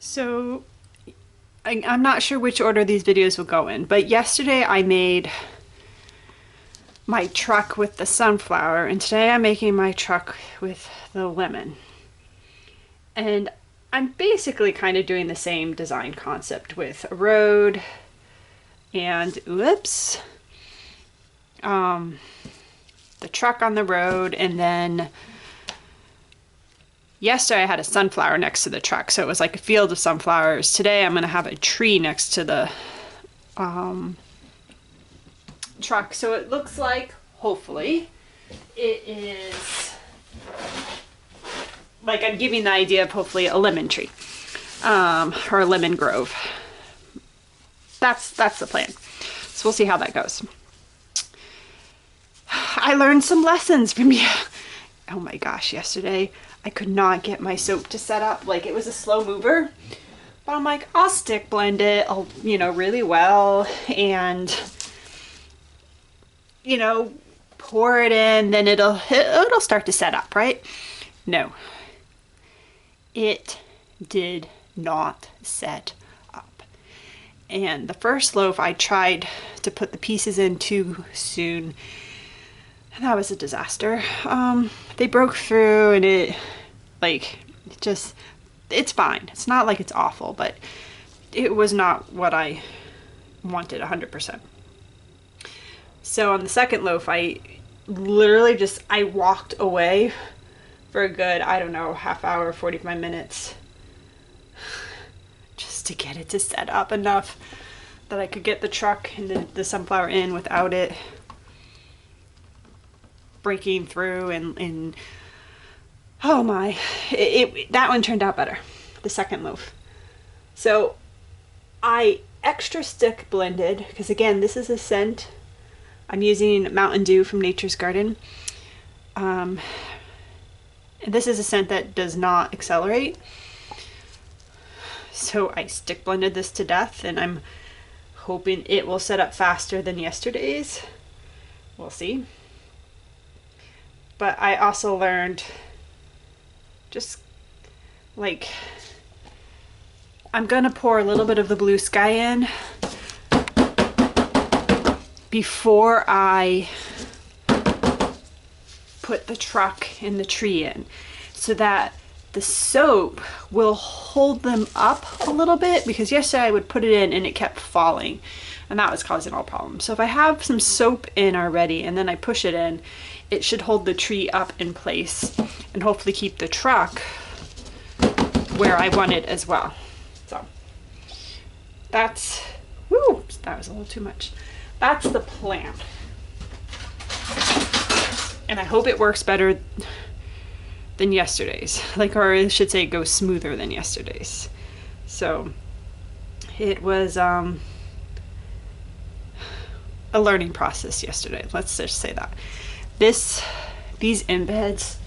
So I'm not sure which order these videos will go in, but yesterday I made my truck with the sunflower, and today I'm making my truck with the lemon. And I'm basically kind of doing the same design concept with a road and, whoops, the truck on the road, and then yesterday I had a sunflower next to the truck, so it was like a field of sunflowers. Today I'm going to have a tree next to the truck, so it looks like, hopefully, it is like I'm giving the idea of hopefully a lemon tree or a lemon grove. That's the plan. So we'll see how that goes. I learned some lessons from you. Oh my gosh, yesterday I could not get my soap to set up. Like, it was a slow mover, but I'm like, I'll stick blend it, really well, and pour it in, then it'll start to set up, right? No, it did not set up. And the first loaf I tried to put the pieces in too soon, and that was a disaster. They broke through, and it's fine. It's not like it's awful, but it was not what I wanted 100%. So on the second loaf, I literally I walked away for a good, I don't know, half hour, 45 minutes, just to get it to set up enough that I could get the truck and the sunflower in without it breaking through, and oh my, that one turned out better, the second loaf. So I extra stick blended, because again, this is a scent. I'm using Mountain Dew from Nature's Garden. And this is a scent that does not accelerate. So I stick blended this to death, and I'm hoping it will set up faster than yesterday's. We'll see. But I also learned I'm gonna pour a little bit of the blue sky in before I put the truck and the tree in, so that the soap will hold them up a little bit, because yesterday I would put it in and it kept falling, and that was causing all problems. So if I have some soap in already and then I push it in, it should hold the tree up in place and hopefully keep the truck where I want it as well. So that was a little too much. That's the plan. And I hope it works better than yesterday's. Or I should say, goes smoother than yesterday's. So it was a learning process yesterday. Let's just say that. These embeds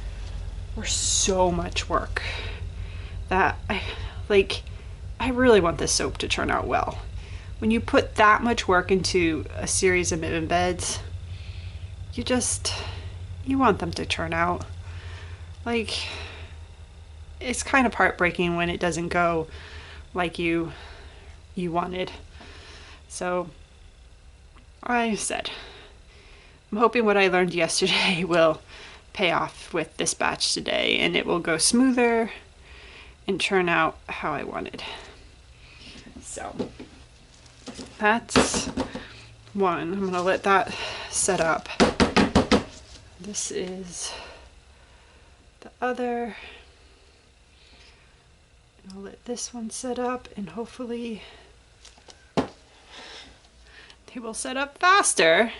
were so much work that I really want this soap to turn out well. When you put that much work into a series of embeds, you want them to turn out. It's kind of heartbreaking when it doesn't go like you wanted. So I said, I'm hoping what I learned yesterday will pay off with this batch today, and it will go smoother and turn out how I wanted. So that's one. I'm gonna let that set up. This is the other. I'll let this one set up, and hopefully they will set up faster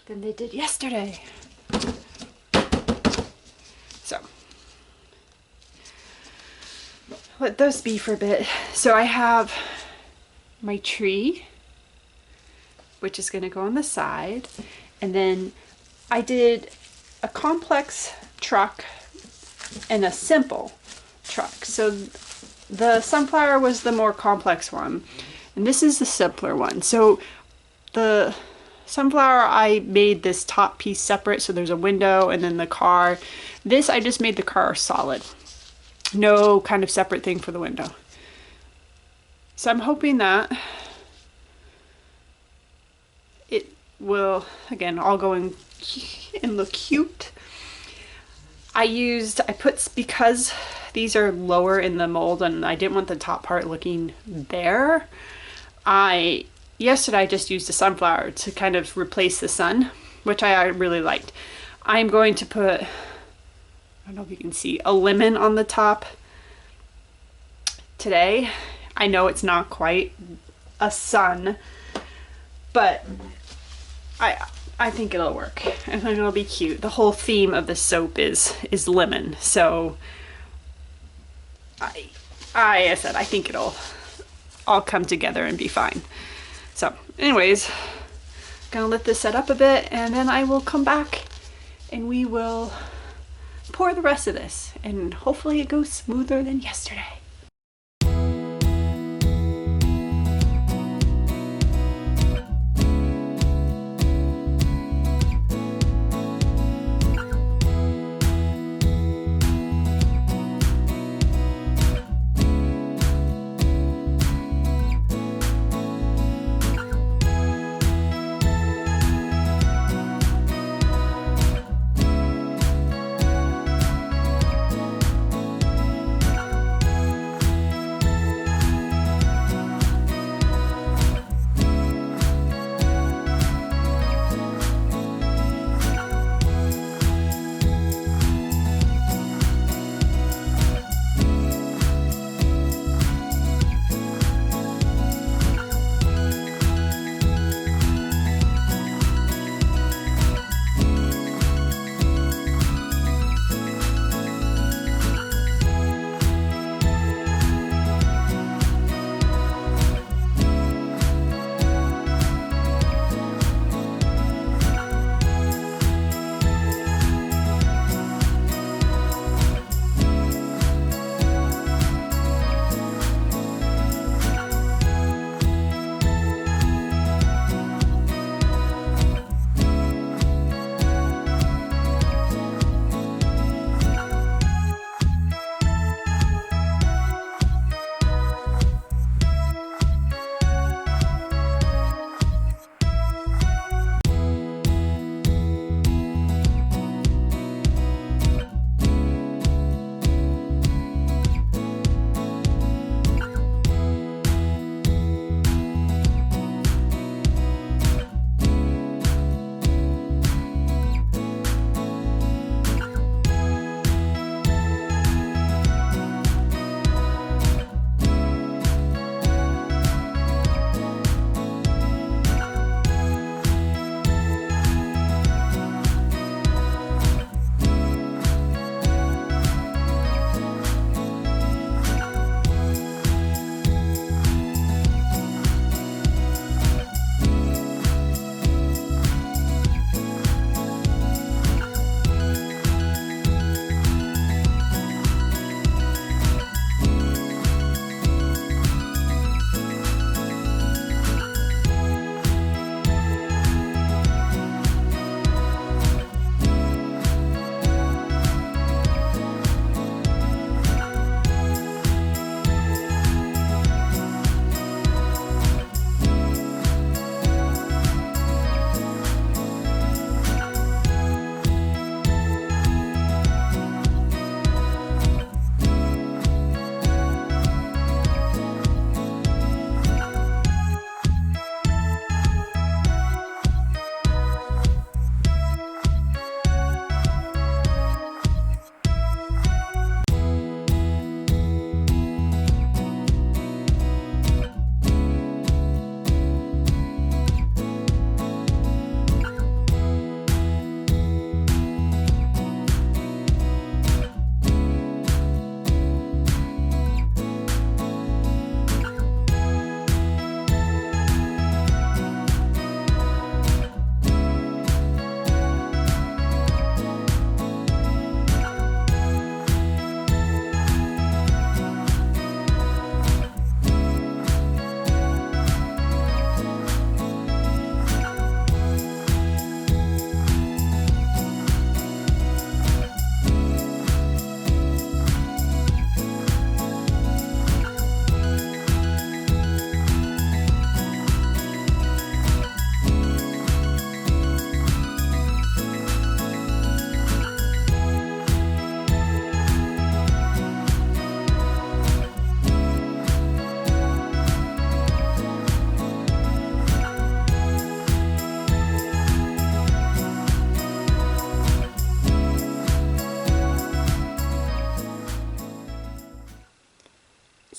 than they did yesterday. So let those be for a bit. So I have my tree, which is going to go on the side, and then I did a complex truck and a simple truck. So the sunflower was the more complex one, and this is the simpler one. So the sunflower, I made this top piece separate, so there's a window and then the car. This, I just made the car solid. no kind of separate thing for the window. So I'm hoping that it will, again, all go in and look cute. Because these are lower in the mold and I didn't want the top part looking bare, yesterday I just used a sunflower to kind of replace the sun, which I really liked. I'm going to put, I don't know if you can see, a lemon on the top today. I know it's not quite a sun, but I think it'll work. I think it'll be cute. The whole theme of the soap is lemon, so I said I think it'll all come together and be fine. So anyways, gonna let this set up a bit and then I will come back and we will pour the rest of this and hopefully it goes smoother than yesterday.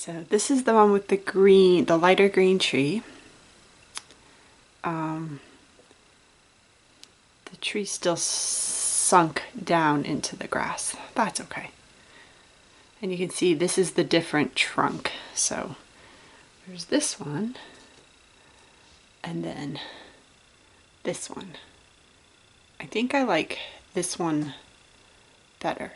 So this is the one with the green, the lighter green tree. The tree's still sunk down into the grass. That's okay. And you can see this is the different trunk. So there's this one, and then this one. I think I like this one better.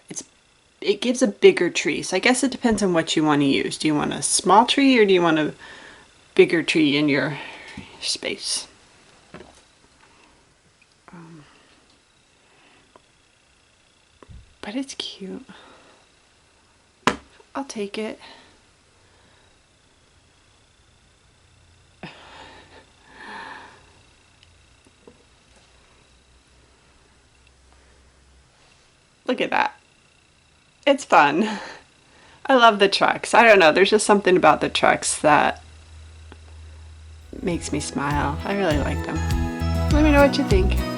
It gives a bigger tree. So I guess it depends on what you want to use. Do you want a small tree or do you want a bigger tree in your space? But it's cute. I'll take it. Look at that. It's fun. I love the trucks. I don't know, there's just something about the trucks that makes me smile. I really like them. Let me know what you think.